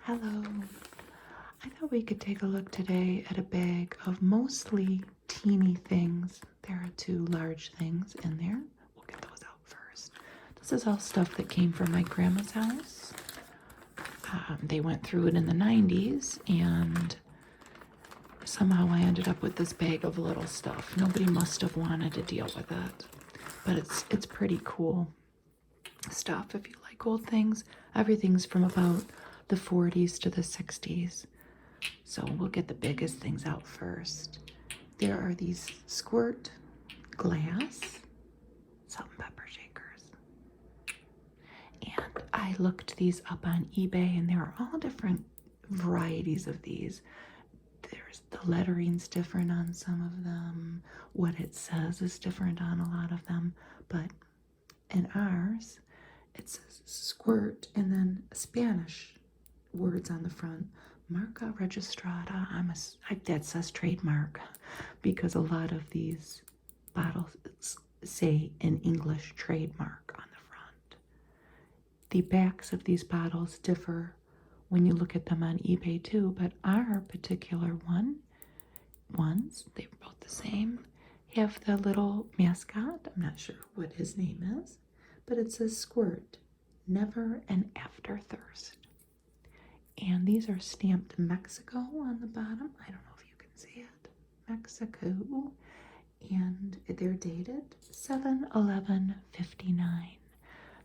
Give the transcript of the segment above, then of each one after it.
Hello. I thought we could take a look today at a bag of mostly teeny things. There are two large things in there. We'll get those out first. This is all stuff that came from my grandma's house. They went through it in the 90s, and somehow I ended up with this bag of little stuff. Nobody must have wanted to deal with it, but it's pretty cool stuff if you like old things. Everything's from about the 40s to the 60s. So we'll get the biggest things out first. There are these Squirt glass salt and pepper shakers. And I looked these up on eBay, and there are all different varieties of these. There's the lettering's different on some of them. What it says is different on a lot of them. But in ours, it says Squirt and then Spanish words on the front. Marca registrada. That says trademark, because a lot of these bottles say in English trademark on the front. The backs of these bottles differ when you look at them on eBay too, but our particular ones, they're both the same, have the little mascot. I'm not sure what his name is, but it says Squirt, never an after thirst. And these are stamped Mexico on the bottom. I don't know if you can see it. Mexico. And they're dated 7/11/59.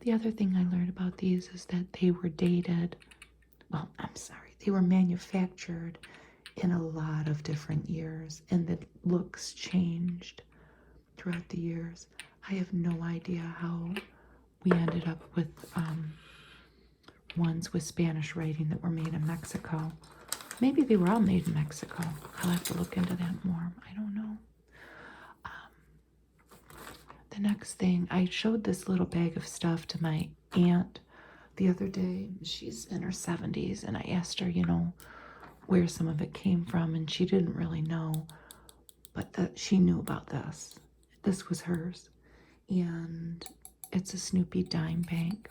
The other thing I learned about these is that they were dated, they were manufactured in a lot of different years, and the looks changed throughout the years. I have no idea how we ended up with ones with Spanish writing that were made in Mexico. Maybe they were all made in Mexico. I'll have to look into that more. I don't know. The next thing, I showed this little bag of stuff to my aunt the other day. She's in her 70s, and I asked her, where some of it came from, and she didn't really know, but she knew about this. This was hers, and it's a Snoopy dime bank.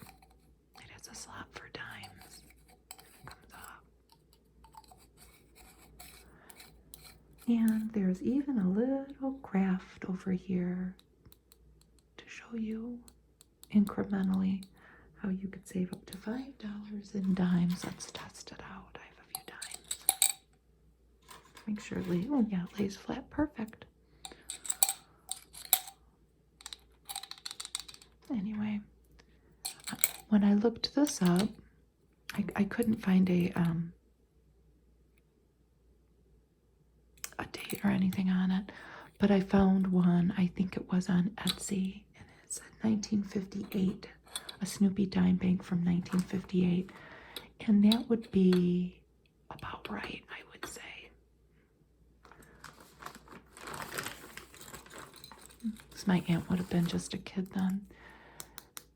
It has a slot for dimes. It comes up. And there's even a little craft over here to show you incrementally how you could save up to $5 in dimes. Let's test it out. I have a few dimes. Make sure it lays, it lays flat. Perfect. Anyway, when I looked this up, I couldn't find a date or anything on it, but I found one. I think it was on Etsy, and it said 1958, a Snoopy dime bank from 1958, and that would be about right, I would say. Because my aunt would have been just a kid then.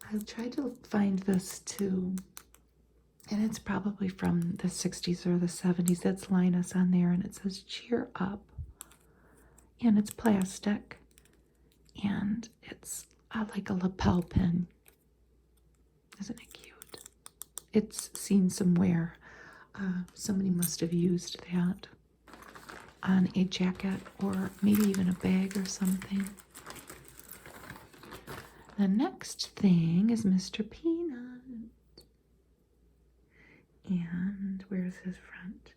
I tried to find this too, and it's probably from the 60s or the 70s. That's Linus on there, and it says cheer up, and it's plastic, and it's like a lapel pin. Isn't it cute? It's seen somewhere. Somebody must have used that on a jacket or maybe even a bag or something. The next thing is Mr. Peanut. And where's his front?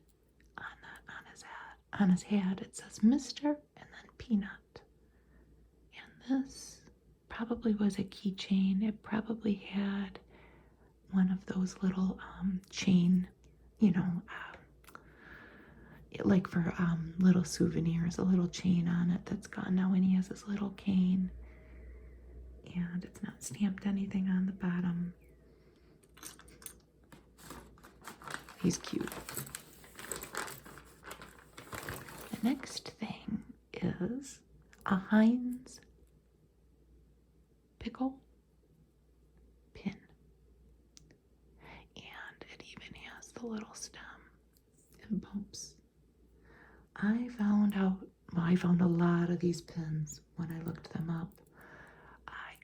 On his hat it says Mr. and then Peanut. And this probably was a keychain. It probably had one of those little chain, like for little souvenirs, a little chain on it that's gone now, and he has his little cane. And it's not stamped anything on the bottom. He's cute. The next thing is a Heinz pickle pin. And it even has the little stem and bumps. I found a lot of these pins when I looked them up.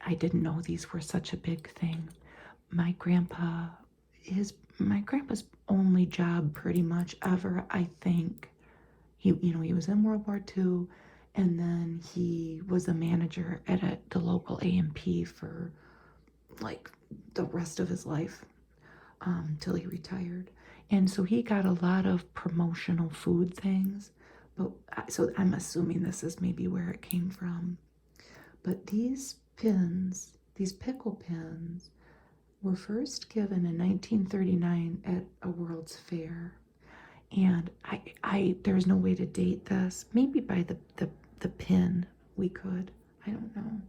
I didn't know these were such a big thing. My grandpa my grandpa's only job pretty much ever, I think. He was in World War II, and then he was a manager at the local A&P for like the rest of his life, till he retired. And so he got a lot of promotional food things. But so I'm assuming this is maybe where it came from. But these pins, these pickle pins, were first given in 1939 at a World's Fair. And there's no way to date this. Maybe by the pin we could. I don't know.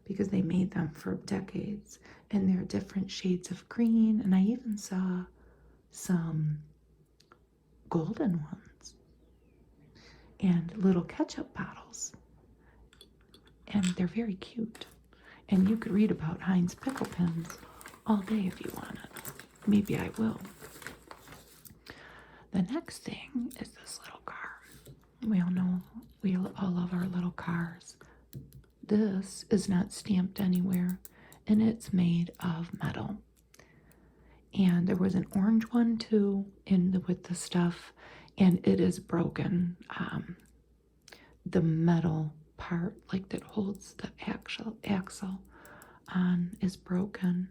Because they made them for decades. And they're different shades of green. And I even saw some golden ones. And little ketchup bottles. And they're very cute. And you could read about Heinz pickle pins all day if you wanted. Maybe I will. The next thing is this little car. We all know, we all love our little cars. This is not stamped anywhere, and it's made of metal. And there was an orange one too, with the stuff, and it is broken. The metal part, like that holds the axle on, is broken.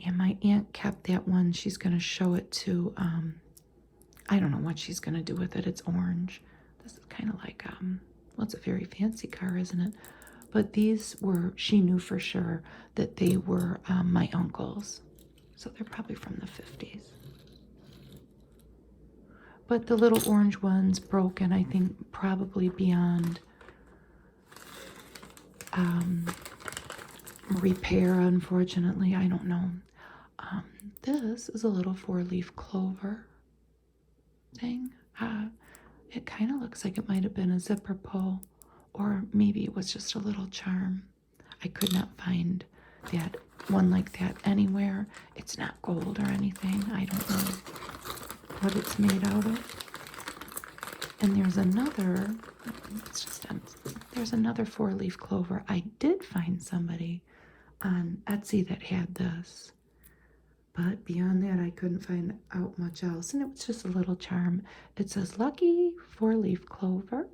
And my aunt kept that one. She's going to show it to, I don't know what she's going to do with it. It's orange. This is kind of like, well, it's a very fancy car, isn't it? But these were, she knew for sure that they were my uncle's. So they're probably from the 50s. But the little orange one's broken, I think, probably beyond repair, unfortunately. I don't know. This is a little 4-leaf clover thing. It kind of looks like it might have been a zipper pull, or maybe it was just a little charm. I could not find that one like that anywhere. It's not gold or anything. I don't know what it's made out of. And there's another, there's another 4-leaf clover. I did find somebody on Etsy that had this. But beyond that, I couldn't find out much else. And it was just a little charm. It says, "Lucky 4-leaf clover.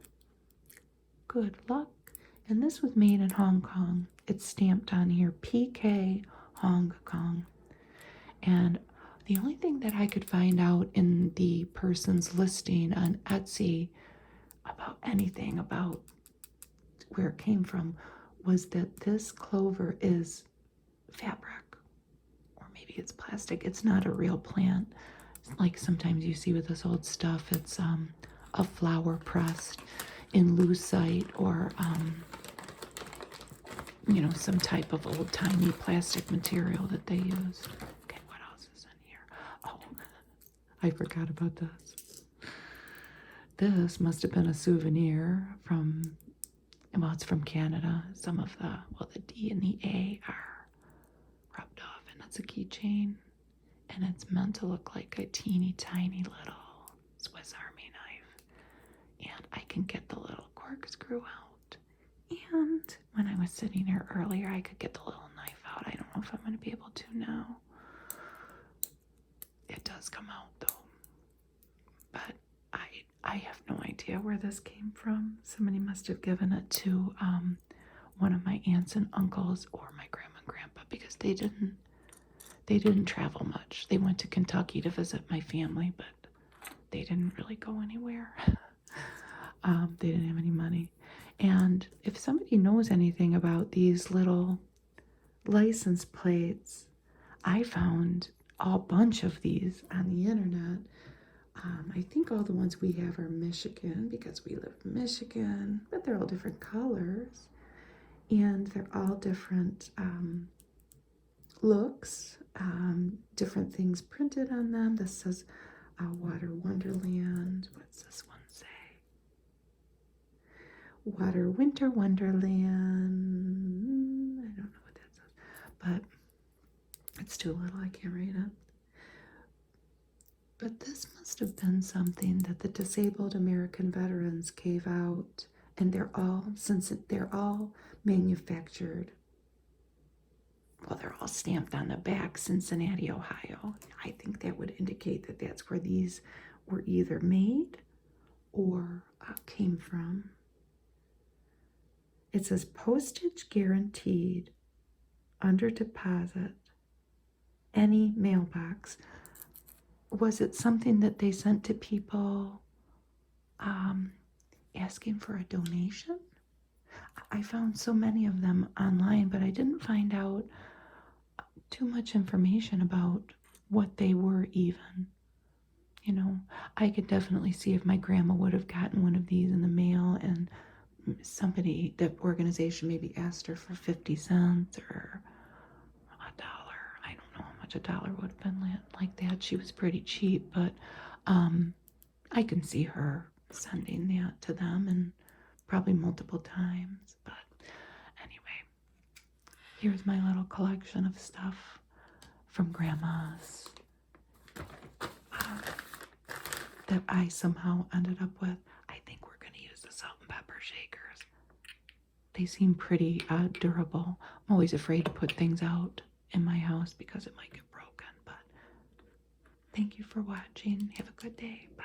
Good luck." And this was made in Hong Kong. It's stamped on here, PK Hong Kong. And the only thing that I could find out in the person's listing on Etsy about anything about where it came from was that this clover is fabric. Maybe it's plastic. It's not a real plant. Like sometimes you see with this old stuff, it's a flower pressed in lucite or some type of old timey plastic material that they use. Okay, what else is in here? Oh, I forgot about this. This must have been a souvenir from, well, it's from Canada. Some of the D and the A are rubbed off. It's a keychain, and it's meant to look like a teeny tiny little Swiss Army knife. And I can get the little corkscrew out. And when I was sitting here earlier, I could get the little knife out. I don't know if I'm going to be able to now. It does come out though. But I have no idea where this came from. Somebody must have given it to one of my aunts and uncles or my grandma and grandpa, because they didn't travel much. They went to Kentucky to visit my family, but they didn't really go anywhere. They didn't have any money. And if somebody knows anything about these little license plates, I found a bunch of these on the internet. I think all the ones we have are Michigan, because we live in Michigan, but they're all different colors. And they're all different looks, different things printed on them. This says Water Wonderland. What's this one say? Water Winter Wonderland. I don't know what that says, but it's too little. I can't read it. But this must have been something that the disabled American veterans gave out, and they're all manufactured well, they're all stamped on the back, Cincinnati, Ohio. I think that would indicate that that's where these were either made or came from. It says postage guaranteed under deposit, any mailbox. Was it something that they sent to people asking for a donation? I found so many of them online, but I didn't find out too much information about what they were even. You know, I could definitely see if my grandma would have gotten one of these in the mail and somebody, the organization maybe asked her for 50 cents or $1. I don't know how much $1 would have been like that. She was pretty cheap, but I can see her sending that to them and probably multiple times. But anyway, here's my little collection of stuff from grandma's that I somehow ended up with. I think we're going to use the salt and pepper shakers. They seem pretty durable. I'm always afraid to put things out in my house because it might get broken. But thank you for watching. Have a good day. Bye.